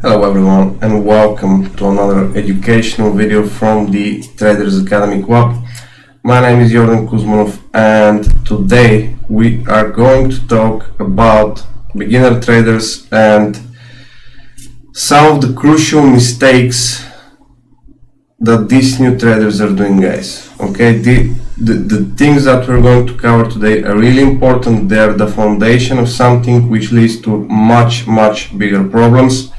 Hello everyone and welcome to another educational video from the Traders Academy Club. My name is Jordan Kuzmanov and today we are going to talk about beginner traders and some of the crucial mistakes that these new traders are doing, guys. Okay, the things that we're going to cover today are really important. They're the foundation of something which leads to much bigger problems.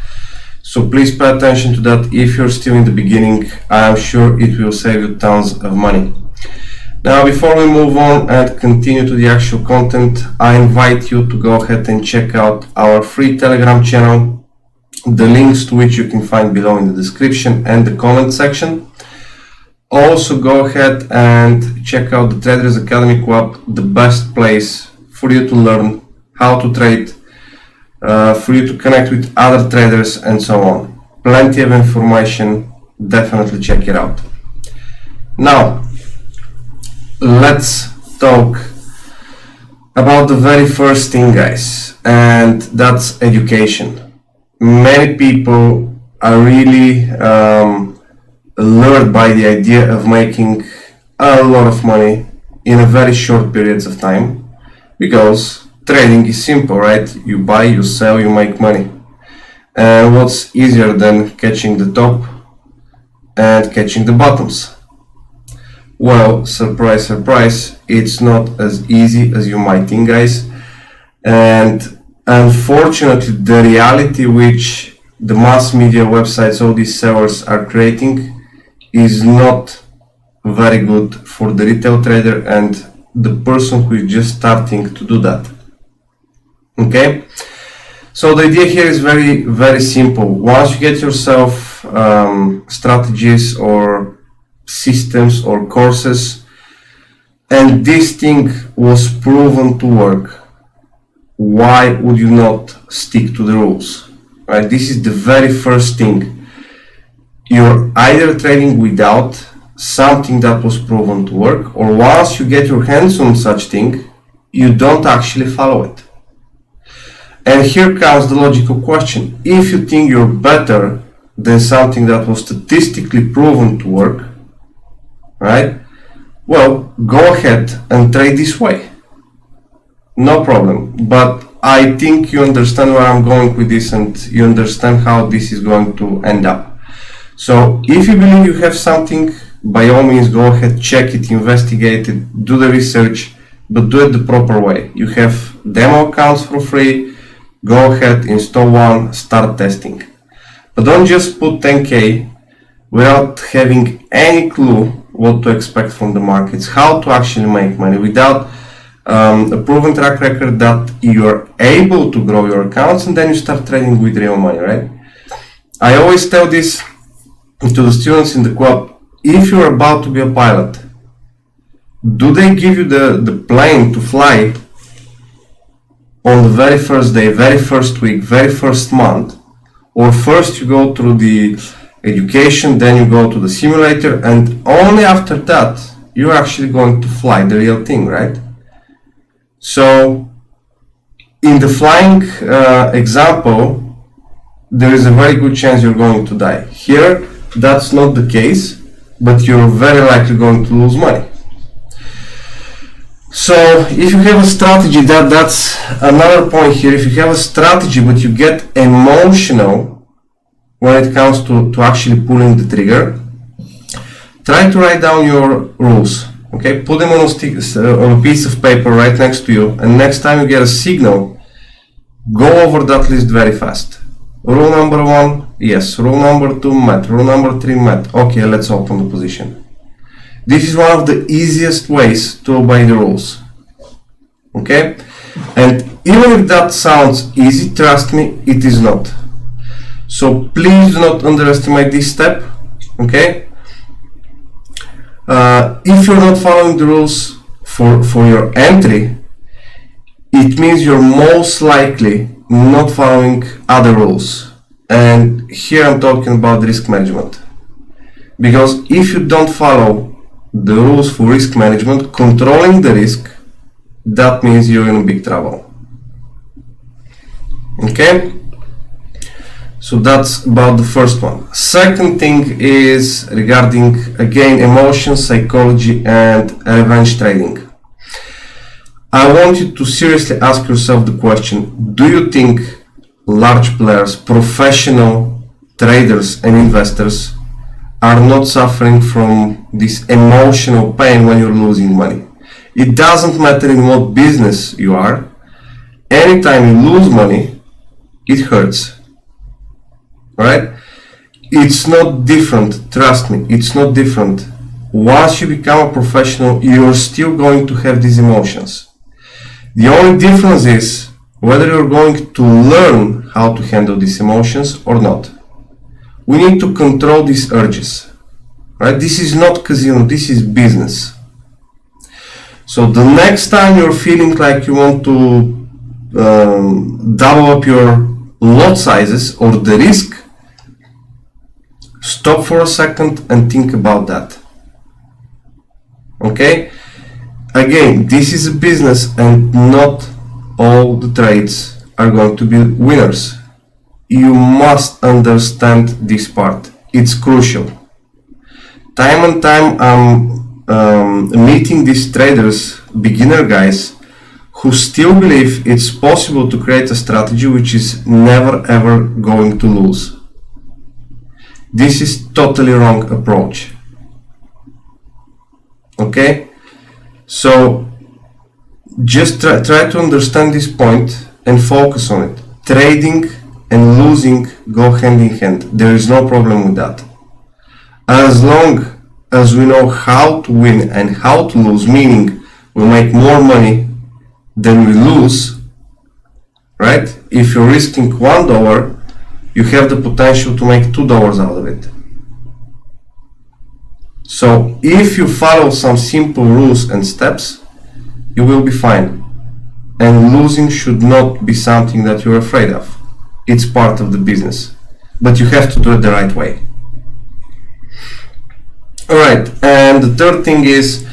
So please pay attention to that. If you're still in the beginning, I'm sure it will save you tons of money. Now, before we move on and continue to the actual content, I invite you to go ahead and check out our free Telegram channel, the links to which you can find below in the description and the comment section. Also, go ahead and check out the Traders Academy Club, the best place for you to learn how to trade, for you to connect with other traders and so on. Plenty of information, definitely check it out. Now, let's talk about the very first thing, guys, and that's education. Many people are really lured by the idea of making a lot of money in a very short periods of time, because trading is simple, right? You buy, you sell, you make money. And what's easier than catching the top and catching the bottoms? Well, surprise, surprise, it's not as easy as you might think, guys. And unfortunately, the reality which the mass media websites, all these sellers are creating is not very good for the retail trader and the person who is just starting to do that. Okay, so the idea here is very simple. Once you get yourself strategies or systems or courses, and this thing was proven to work, why would you not stick to the rules? Right? This is the very first thing. You're either trading without something that was proven to work, or once you get your hands on such thing, you don't actually follow it. And here comes the logical question. If you think you're better than something that was statistically proven to work, right? Well, go ahead and trade this way. No problem. But I think you understand where I'm going with this and you understand how this is going to end up. So if you believe you have something, by all means, go ahead, check it, investigate it, do the research, but do it the proper way. You have demo accounts for free. Go ahead, install one, start testing. But don't just put 10K without having any clue what to expect from the markets, how to actually make money, without a proven track record that you're able to grow your accounts, and then you start trading with real money, right? I always tell this to the students in the club. If you're about to be a pilot, do they give you the plane to fly on the very first day, very first week, very first month? Or first you go through the education, then you go to the simulator, and only after that you're actually going to fly the real thing, right? So in the flying example, there is a very good chance you're going to die. Here, that's not the case, but you're very likely going to lose money. So if you have a strategy, that's another point here. If you have a strategy but you get emotional when it comes to actually pulling the trigger, try to write down your rules. Okay, put them on a piece of paper right next to you, and next time you get a signal, go over that list very fast. Rule number 1, yes. Rule number 2, met. Rule number 3, met. Okay, let's open the position. This is one of the easiest ways to obey the rules. Okay? And even if that sounds easy, trust me, it is not. So please do not underestimate this step. Okay? If you're not following the rules for your entry, it means you're most likely not following other rules. And here I'm talking about risk management. Because if you don't follow the rules for risk management, controlling the risk, that means you're in big trouble. Okay? So that's about the first one. Second thing is regarding, again, emotions, psychology, and revenge trading. I want you to seriously ask yourself the question, do you think large players, professional traders and investors are not suffering from this emotional pain when you're losing money? It doesn't matter in what business you are. Anytime you lose money, it hurts. Alright? It's not different, trust me, it's not different. Once you become a professional, you're still going to have these emotions. The only difference is whether you're going to learn how to handle these emotions or not. We need to control these urges. Right? This is not casino, this is business. So the next time you're feeling like you want to double up your lot sizes or the risk, stop for a second and think about that. Okay? Again, this is a business and not all the trades are going to be winners. You must understand this part. It's crucial. Time and time I'm meeting these traders, beginner guys, who still believe it's possible to create a strategy which is never ever going to lose. This is totally wrong approach. Okay? So just try to understand this point and focus on it. Trading and losing go hand in hand. There is no problem with that. As long as we know how to win and how to lose, meaning we make more money than we lose, right? If you're risking $1, you have the potential to make $2 out of it. So if you follow some simple rules and steps, you will be fine. And losing should not be something that you're afraid of. It's part of the business, but you have to do it the right way. Alright, and the third thing is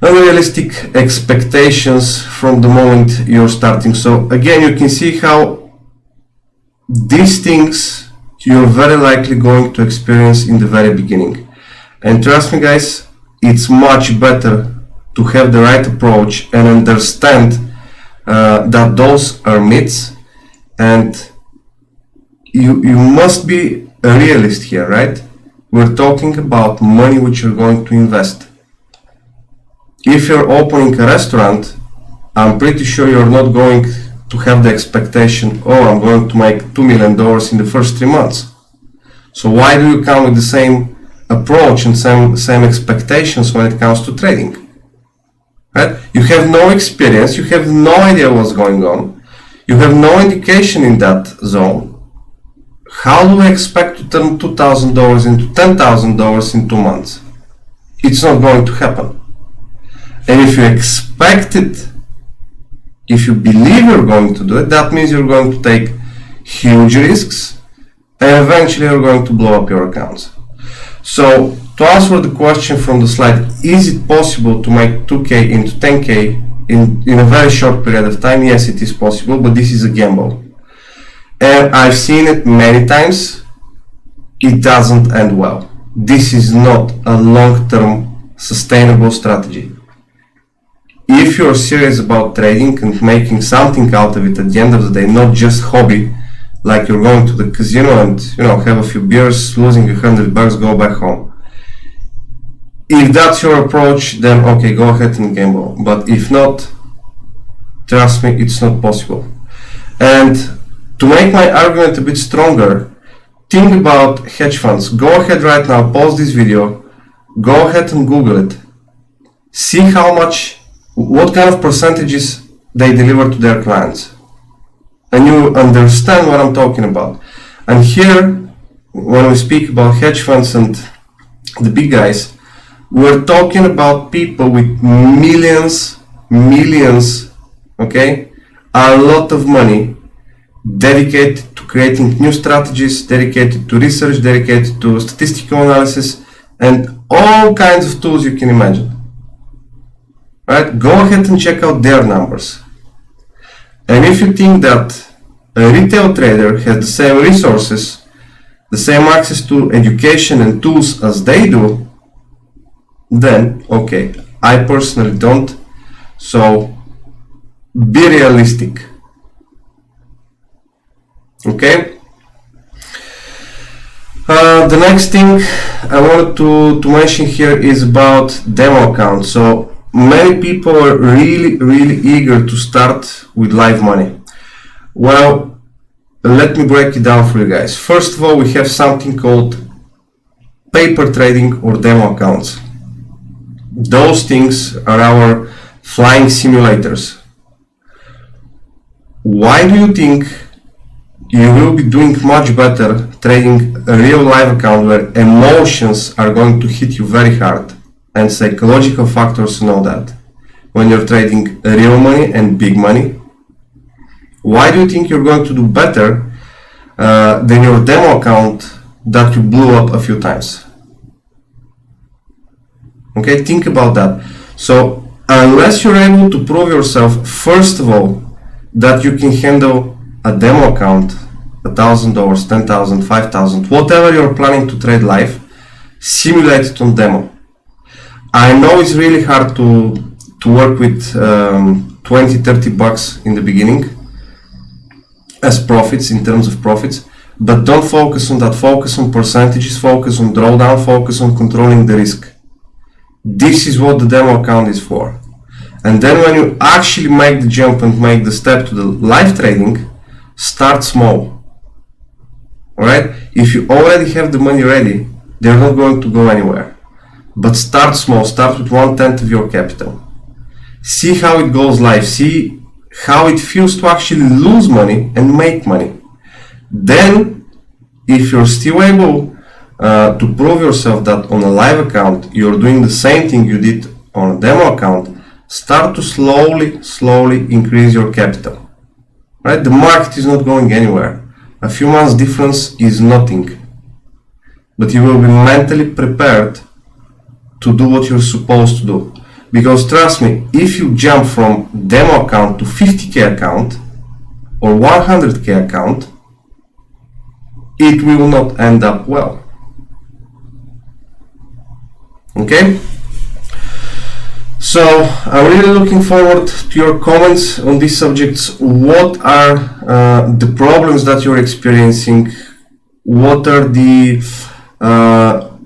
unrealistic expectations from the moment you're starting. So again, you can see how these things you're very likely going to experience in the very beginning. And trust me guys, it's much better to have the right approach and understand that those are myths, and you must be a realist here, right? We're talking about money which you're going to invest. If you're opening a restaurant, I'm pretty sure you're not going to have the expectation, oh, I'm going to make $2 million in the first 3 months. So why do you come with the same approach and same expectations when it comes to trading? Right? You have no experience, you have no idea what's going on, you have no indication in that zone. How do we expect to turn $2,000 into $10,000 in 2 months? It's not going to happen. And if you expect it, if you believe you're going to do it, that means you're going to take huge risks and eventually you're going to blow up your accounts. So to answer the question from the slide, is it possible to make 2K into 10K in a very short period of time? Yes, it is possible, but this is a gamble. And I've seen it many times. It doesn't end well. This is not a long-term sustainable strategy. If you're serious about trading and making something out of it at the end of the day, not just hobby, like you're going to the casino and have a few beers, losing $100, go back home. If that's your approach, then okay, go ahead and gamble. But if not, trust me, it's not possible. And to make my argument a bit stronger, think about hedge funds. Go ahead right now, pause this video, go ahead and Google it. See what kind of percentages they deliver to their clients. And you understand what I'm talking about. And here, when we speak about hedge funds and the big guys, we're talking about people with millions, okay, a lot of money dedicated to creating new strategies, dedicated to research, dedicated to statistical analysis, and all kinds of tools you can imagine. Right? Go ahead and check out their numbers. And if you think that a retail trader has the same resources, the same access to education and tools as they do, then okay, I personally don't. So be realistic. Okay. The next thing I wanted to mention here is about demo accounts. So many people are really eager to start with live money. Well, let me break it down for you guys. First of all, we have something called paper trading or demo accounts. Those things are our flying simulators. Why do you think you will be doing much better trading a real live account where emotions are going to hit you very hard and psychological factors and all that when you're trading real money and big money? Why do you think you're going to do better than your demo account that you blew up a few times? Okay, think about that. So unless you're able to prove yourself, first of all, that you can handle a demo account, $1,000, $10,000, $5,000, whatever you're planning to trade live, simulate it on demo. I know it's really hard to work with 20-30 bucks in the beginning as profits, in terms of profits, but don't focus on that. Focus on percentages, focus on drawdown, focus on controlling the risk. This is what the demo account is for. And then when you actually make the jump and make the step to the live trading, start small. Alright? If you already have the money ready, they're not going to go anywhere. But start small, start with 1/10 of your capital. See how it goes live, see how it feels to actually lose money and make money. Then, if you're still able to prove yourself that on a live account you're doing the same thing you did on a demo account, start to slowly increase your capital. Right? The market is not going anywhere. A few months difference is nothing. But you will be mentally prepared to do what you're supposed to do. Because trust me, if you jump from demo account to 50k account or 100k account, it will not end up well. Okay? So I'm really looking forward to your comments on these subjects. What are the problems that you're experiencing? What are the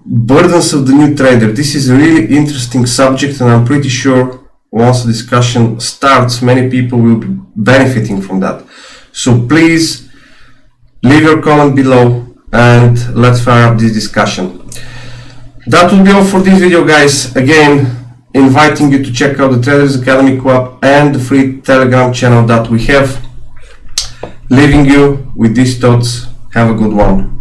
burdens of the new trader? This is a really interesting subject, and I'm pretty sure once the discussion starts, many people will be benefiting from that. So please leave your comment below and let's fire up this discussion. That will be all for this video, guys. Again, inviting you to check out the Traders Academy Co-op and the free Telegram channel that we have. Leaving you with these thoughts. Have a good one.